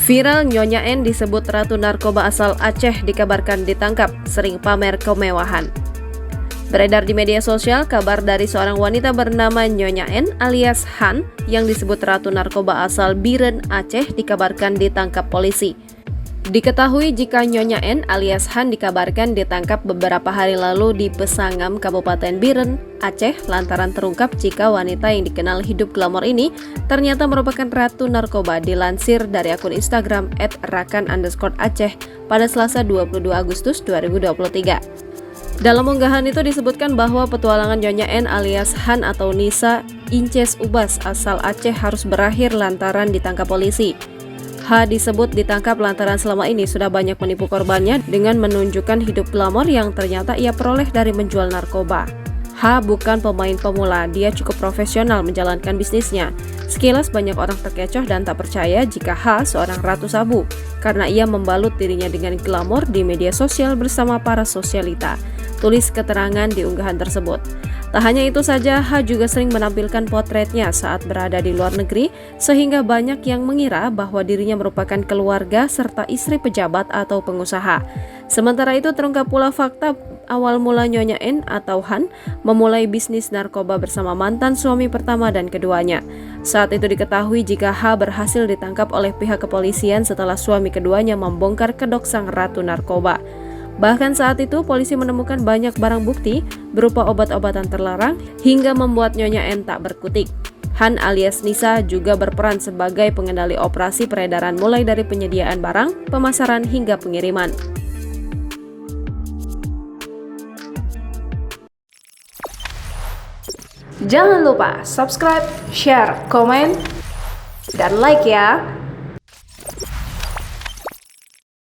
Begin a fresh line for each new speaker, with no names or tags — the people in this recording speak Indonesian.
Viral Nyonya N disebut ratu narkoba asal Aceh dikabarkan ditangkap, sering pamer kemewahan. Beredar di media sosial kabar dari seorang wanita bernama Nyonya N alias Han yang disebut ratu narkoba asal Biren, Aceh dikabarkan ditangkap polisi. Diketahui jika Nyonya N alias Han dikabarkan ditangkap beberapa hari lalu di Pesangam, Kabupaten Biren, Aceh lantaran terungkap jika wanita yang dikenal hidup glamor ini ternyata merupakan ratu narkoba dilansir dari akun Instagram @rakan_aceh pada Selasa 22 Agustus 2023. Dalam unggahan itu disebutkan bahwa petualangan Nyonya N alias Han atau Nisa Inces Ubas asal Aceh harus berakhir lantaran ditangkap polisi. H disebut ditangkap lantaran selama ini sudah banyak menipu korbannya dengan menunjukkan hidup glamor yang ternyata ia peroleh dari menjual narkoba. H bukan pemain pemula, dia cukup profesional menjalankan bisnisnya. Sekilas banyak orang terkecoh dan tak percaya jika H seorang ratu sabu, karena ia membalut dirinya dengan glamor di media sosial bersama para sosialita. Tulis keterangan di unggahan tersebut. Tak hanya itu saja, H juga sering menampilkan potretnya saat berada di luar negeri, sehingga banyak yang mengira bahwa dirinya merupakan keluarga serta istri pejabat atau pengusaha. Sementara itu terungkap pula fakta awal mula Nyonya N atau Han memulai bisnis narkoba bersama mantan suami pertama dan keduanya. Saat itu diketahui jika H berhasil ditangkap oleh pihak kepolisian setelah suami keduanya membongkar kedok sang ratu narkoba. Bahkan saat itu polisi menemukan banyak barang bukti berupa obat-obatan terlarang hingga membuat Nyonya N tak berkutik. Han alias Nisa juga berperan sebagai pengendali operasi peredaran mulai dari penyediaan barang, pemasaran hingga pengiriman. Jangan lupa subscribe, share, komen, dan like ya!